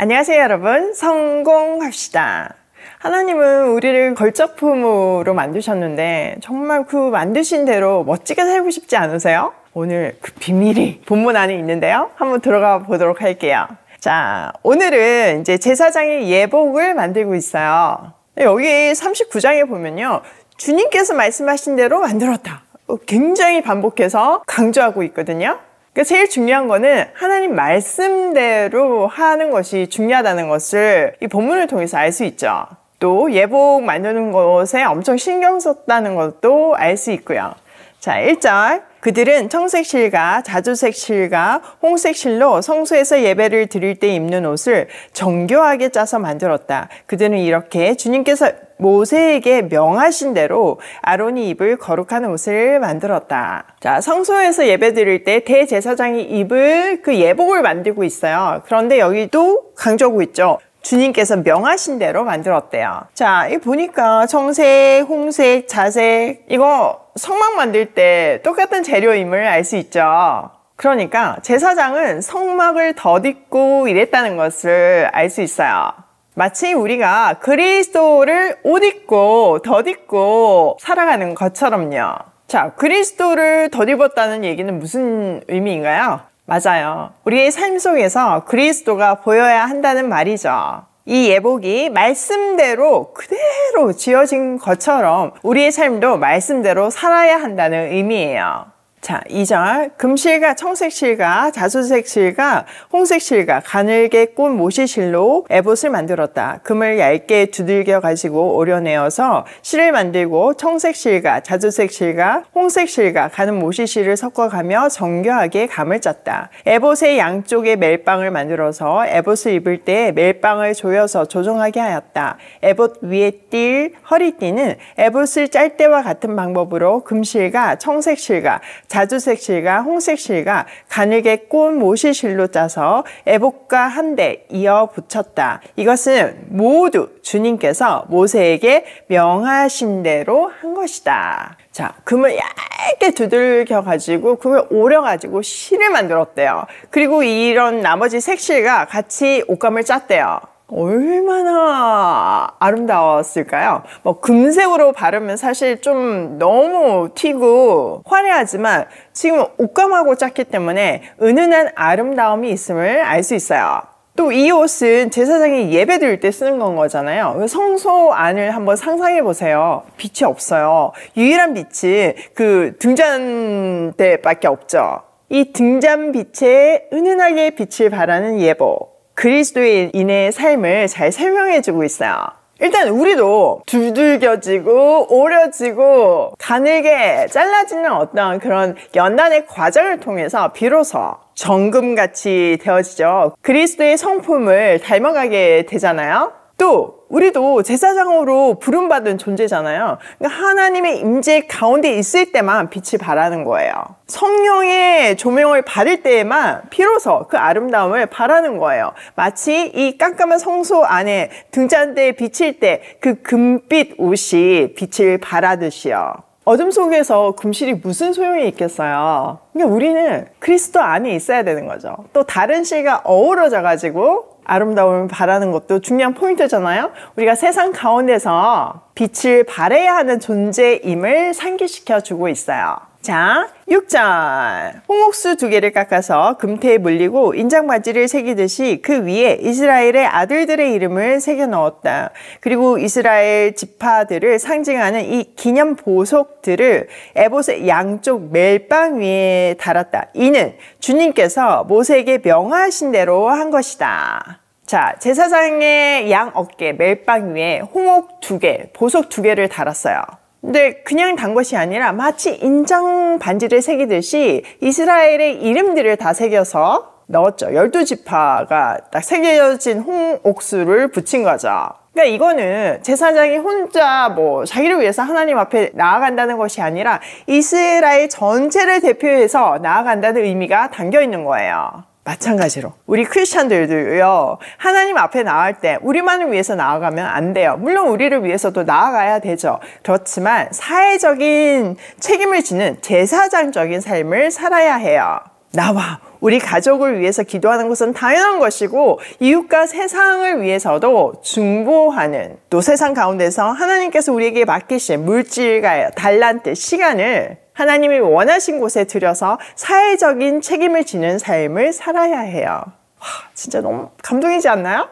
안녕하세요 여러분, 성공합시다. 하나님은 우리를 걸작품으로 만드셨는데 정말 그 만드신 대로 멋지게 살고 싶지 않으세요? 오늘 그 비밀이 본문 안에 있는데요, 한번 들어가 보도록 할게요. 자, 오늘은 이제 제사장의 예복을 만들고 있어요. 여기 39장에 보면요, 주님께서 말씀하신 대로 만들었다, 굉장히 반복해서 강조하고 있거든요. 그러니까 제일 중요한 거는 하나님 말씀대로 하는 것이 중요하다는 것을 이 본문을 통해서 알 수 있죠. 또 예복 만드는 것에 엄청 신경 썼다는 것도 알 수 있고요. 자, 1절. 그들은 청색 실과 자주색 실과 홍색 실로 성소에서 예배를 드릴 때 입는 옷을 정교하게 짜서 만들었다. 그들은 이렇게 주님께서 모세에게 명하신 대로 아론이 입을 거룩한 옷을 만들었다. 자, 성소에서 예배 드릴 때 대제사장이 입을 그 예복을 만들고 있어요. 그런데 여기도 강조하고 있죠. 주님께서 명하신 대로 만들었대요. 자, 이 보니까 청색, 홍색, 자색, 이거 성막 만들 때 똑같은 재료임을 알 수 있죠. 그러니까 제사장은 성막을 덧입고 이랬다는 것을 알 수 있어요. 마치 우리가 그리스도를 옷 입고 덧입고 살아가는 것처럼요. 자, 그리스도를 덧입었다는 얘기는 무슨 의미인가요? 맞아요. 우리의 삶 속에서 그리스도가 보여야 한다는 말이죠. 이 예복이 말씀대로 그대로 지어진 것처럼 우리의 삶도 말씀대로 살아야 한다는 의미예요. 자, 2절. 금실과 청색실과 자주색실과 홍색실과 가늘게 꼰 모시실로 에봇을 만들었다. 금을 얇게 두들겨 가지고 오려내어서 실을 만들고 청색실과 자주색실과 홍색실과 가는 모시실을 섞어가며 정교하게 감을 짰다. 에봇의 양쪽에 멜빵을 만들어서 에봇을 입을 때 멜빵을 조여서 조정하게 하였다. 에봇 위에 띌, 허리띠는 에봇을 짤 때와 같은 방법으로 금실과 청색실과 자주색 실과 홍색 실과 가늘게 꼰 모시실로 짜서 에봇과 한데 이어 붙였다. 이것은 모두 주님께서 모세에게 명하신 대로 한 것이다. 자, 금을 얇게 두들겨 가지고 금을 오려 가지고 실을 만들었대요. 그리고 이런 나머지 색실과 같이 옷감을 짰대요. 얼마나 아름다웠을까요? 금색으로 바르면 사실 좀 너무 튀고 화려하지만 지금 옷감하고 짰기 때문에 은은한 아름다움이 있음을 알 수 있어요. 또 이 옷은 제사장이 예배 드릴 때 쓰는 건 거잖아요. 성소 안을 한번 상상해 보세요. 빛이 없어요. 유일한 빛이 그 등잔대밖에 없죠. 이 등잔빛에 은은하게 빛을 발하는 예복, 그리스도인의 삶을 잘 설명해주고 있어요. 일단 우리도 두들겨지고 오려지고 가늘게 잘라지는 어떤 그런 연단의 과정을 통해서 비로소 정금같이 되어지죠. 그리스도의 성품을 닮아가게 되잖아요. 또 우리도 제사장으로 부름받은 존재잖아요. 그러니까 하나님의 임재 가운데 있을 때만 빛이 발하는 거예요. 성령의 조명을 받을 때에만 비로소 그 아름다움을 발하는 거예요. 마치 이 깜깜한 성소 안에 등잔대에 비칠 때 그 금빛 옷이 빛을 발하듯이요. 어둠 속에서 금실이 무슨 소용이 있겠어요. 그러니까 우리는 그리스도 안에 있어야 되는 거죠. 또 다른 실과 어우러져 가지고 아름다움을 바라는 것도 중요한 포인트잖아요. 우리가 세상 가운데서 빛을 발해야 하는 존재임을 상기시켜 주고 있어요. 자, 6절. 홍옥수 2개를 깎아서 금태에 물리고 인장바지를 새기듯이 그 위에 이스라엘의 아들들의 이름을 새겨 넣었다. 그리고 이스라엘 지파들을 상징하는 이 기념 보석들을 에봇의 양쪽 멜빵 위에 달았다. 이는 주님께서 모세에게 명하신 대로 한 것이다. 자, 제사장의 양 어깨 멜빵 위에 홍옥 2개, 보석 2개를 달았어요. 근데 그냥 단 것이 아니라 마치 인장 반지를 새기듯이 이스라엘의 이름들을 다 새겨서 넣었죠. 12지파가 딱 새겨진 홍옥수를 붙인 거죠. 그러니까 이거는 제사장이 혼자 자기를 위해서 하나님 앞에 나아간다는 것이 아니라 이스라엘 전체를 대표해서 나아간다는 의미가 담겨 있는 거예요. 마찬가지로 우리 크리스찬들도요, 하나님 앞에 나갈 때 우리만을 위해서 나아가면 안 돼요. 물론 우리를 위해서도 나아가야 되죠. 그렇지만 사회적인 책임을 지는 제사장적인 삶을 살아야 해요. 나와 우리 가족을 위해서 기도하는 것은 당연한 것이고 이웃과 세상을 위해서도 중보하는, 또 세상 가운데서 하나님께서 우리에게 맡기신 물질과 달란트, 시간을 하나님이 원하신 곳에 들여서 사회적인 책임을 지는 삶을 살아야 해요. 와, 진짜 너무 감동이지 않나요?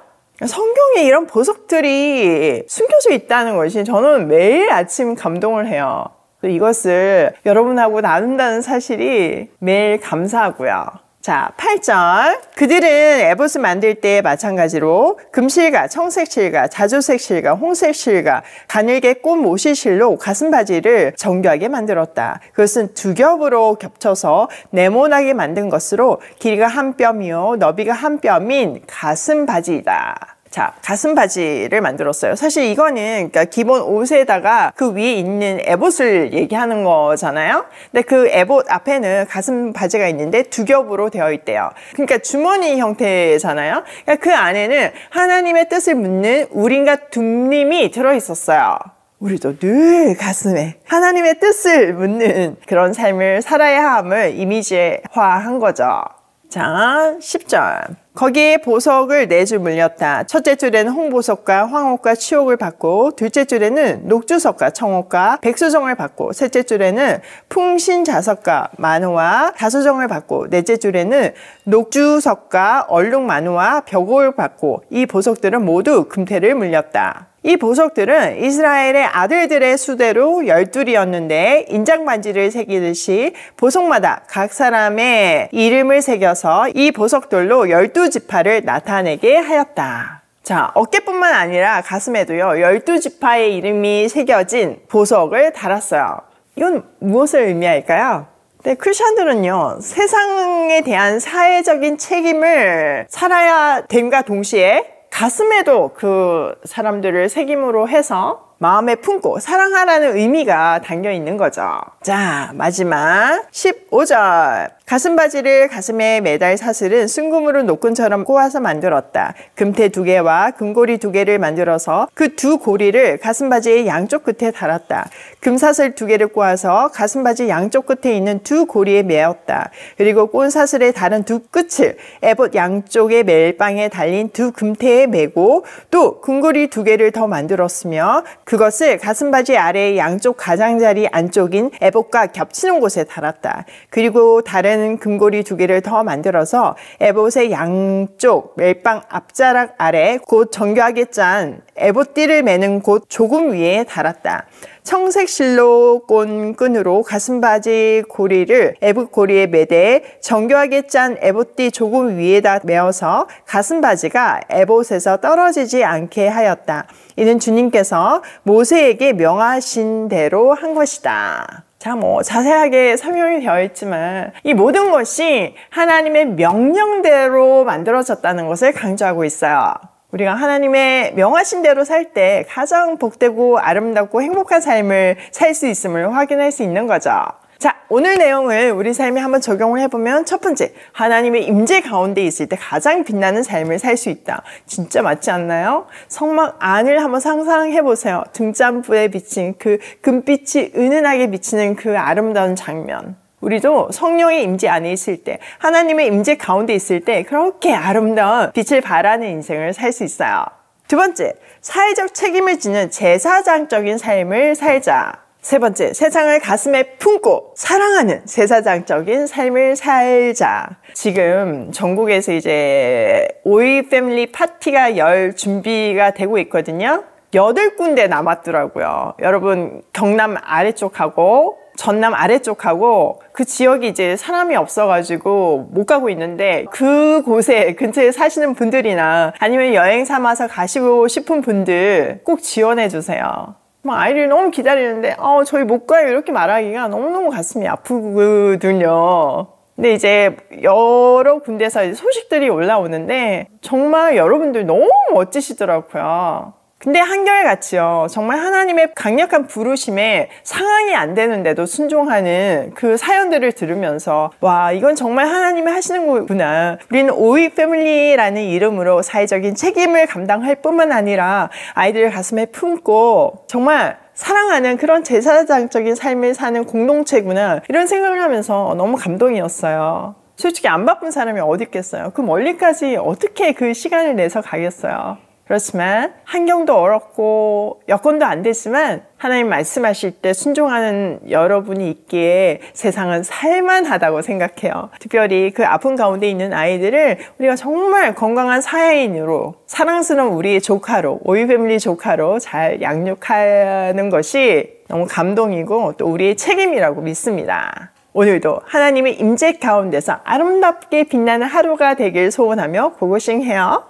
성경에 이런 보석들이 숨겨져 있다는 것이 저는 매일 아침 감동을 해요. 이것을 여러분하고 나눈다는 사실이 매일 감사하고요. 자, 8절. 그들은 에봇을 만들 때 마찬가지로 금실과 청색실과 자주색실과 홍색실과 가늘게 꼰 모시실로 가슴바지를 정교하게 만들었다. 그것은 두 겹으로 겹쳐서 네모나게 만든 것으로 길이가 한 뼘이요 너비가 한 뼘인 가슴바지이다. 자, 가슴바지를 만들었어요. 사실 이거는 그러니까 기본 옷에다가 그 위에 있는 에봇을 얘기하는 거잖아요. 근데 그 에봇 앞에는 가슴바지가 있는데 두 겹으로 되어 있대요. 그러니까 주머니 형태잖아요. 그러니까 그 안에는 하나님의 뜻을 묻는 우림과 둠림이 들어있었어요. 우리도 늘 가슴에 하나님의 뜻을 묻는 그런 삶을 살아야 함을 이미지화한 거죠. 자, 10절. 거기에 보석을 4줄 물렸다. 첫째 줄에는 홍보석과 황옥과 치옥을 받고, 둘째 줄에는 녹주석과 청옥과 백수정을 받고, 셋째 줄에는 풍신자석과 만호와 다수정을 받고, 넷째 줄에는 녹주석과 얼룩만호와 벽옥을 받고, 이 보석들은 모두 금태를 물렸다. 이 보석들은 이스라엘의 아들들의 수대로 12이었는데 인장반지를 새기듯이 보석마다 각 사람의 이름을 새겨서 이 보석들로 12지파를 나타내게 하였다. 자, 어깨뿐만 아니라 가슴에도요 12지파의 이름이 새겨진 보석을 달았어요. 이건 무엇을 의미할까요? 네, 크리스천들은요 세상에 대한 사회적인 책임을 살아야 됨과 동시에 가슴에도 그 사람들을 새김으로 해서 마음에 품고 사랑하라는 의미가 담겨 있는 거죠. 자, 마지막 15절. 가슴바지를 가슴에 매달 사슬은 순금으로 노끈처럼 꼬아서 만들었다. 금태 2개와 금고리 2개를 만들어서 그 두 고리를 가슴바지의 양쪽 끝에 달았다. 금사슬 2개를 꼬아서 가슴바지 양쪽 끝에 있는 두 고리에 메었다. 그리고 꼰 사슬의 다른 두 끝을 에봇 양쪽의 멜빵에 달린 두 금태에 메고 또 금고리 2개를 더 만들었으며 그것을 가슴바지 아래의 양쪽 가장자리 안쪽인 에봇과 겹치는 곳에 달았다. 그리고 다른 금고리 2개를 더 만들어서 에봇의 양쪽 멜빵 앞자락 아래 곧 정교하게 짠 에봇띠를 매는 곳 조금 위에 달았다. 청색실로 꼰 끈으로 가슴바지 고리를 에봇 고리에 매대 정교하게 짠 에봇띠 조금 위에다 메어서 가슴바지가 에봇에서 떨어지지 않게 하였다. 이는 주님께서 모세에게 명하신 대로 한 것이다. 자, 자세하게 설명이 되어 있지만 이 모든 것이 하나님의 명령대로 만들어졌다는 것을 강조하고 있어요. 우리가 하나님의 명하신 대로 살 때 가장 복되고 아름답고 행복한 삶을 살 수 있음을 확인할 수 있는 거죠. 자, 오늘 내용을 우리 삶에 한번 적용을 해보면 첫 번째, 하나님의 임재 가운데 있을 때 가장 빛나는 삶을 살 수 있다. 진짜 맞지 않나요? 성막 안을 한번 상상해보세요. 등잔부에 비친 그 금빛이 은은하게 비치는 그 아름다운 장면. 우리도 성령의 임재 안에 있을 때, 하나님의 임재 가운데 있을 때 그렇게 아름다운 빛을 발하는 인생을 살 수 있어요. 두 번째, 사회적 책임을 지는 제사장적인 삶을 살자. 세 번째, 세상을 가슴에 품고 사랑하는 제사장적인 삶을 살자. 지금 전국에서 이제 오이 패밀리 파티가 열 준비가 되고 있거든요. 8군데 남았더라고요. 여러분, 경남 아래쪽하고 전남 아래쪽하고 그 지역이 이제 사람이 없어가지고 못 가고 있는데 그곳에 근처에 사시는 분들이나 아니면 여행 삼아서 가시고 싶은 분들 꼭 지원해 주세요. 아이들이 너무 기다리는데 저희 못 가요 이렇게 말하기가 너무너무 가슴이 아프거든요. 근데 이제 여러 군데서 이제 소식들이 올라오는데 정말 여러분들 너무 멋지시더라고요. 근데 한결같이요, 정말 하나님의 강력한 부르심에 상황이 안 되는데도 순종하는 그 사연들을 들으면서 와, 이건 정말 하나님이 하시는 거구나. 우리는 오이 패밀리라는 이름으로 사회적인 책임을 감당할 뿐만 아니라 아이들을 가슴에 품고 정말 사랑하는 그런 제사장적인 삶을 사는 공동체구나, 이런 생각을 하면서 너무 감동이었어요. 솔직히 안 바쁜 사람이 어디 있겠어요. 그 멀리까지 어떻게 그 시간을 내서 가겠어요. 그렇지만 환경도 어렵고 여건도 안 되지만 하나님 말씀하실 때 순종하는 여러분이 있기에 세상은 살만하다고 생각해요. 특별히 그 아픈 가운데 있는 아이들을 우리가 정말 건강한 사회인으로, 사랑스러운 우리의 조카로, 오이패밀리 조카로 잘 양육하는 것이 너무 감동이고 또 우리의 책임이라고 믿습니다. 오늘도 하나님의 임재 가운데서 아름답게 빛나는 하루가 되길 소원하며 고고싱해요.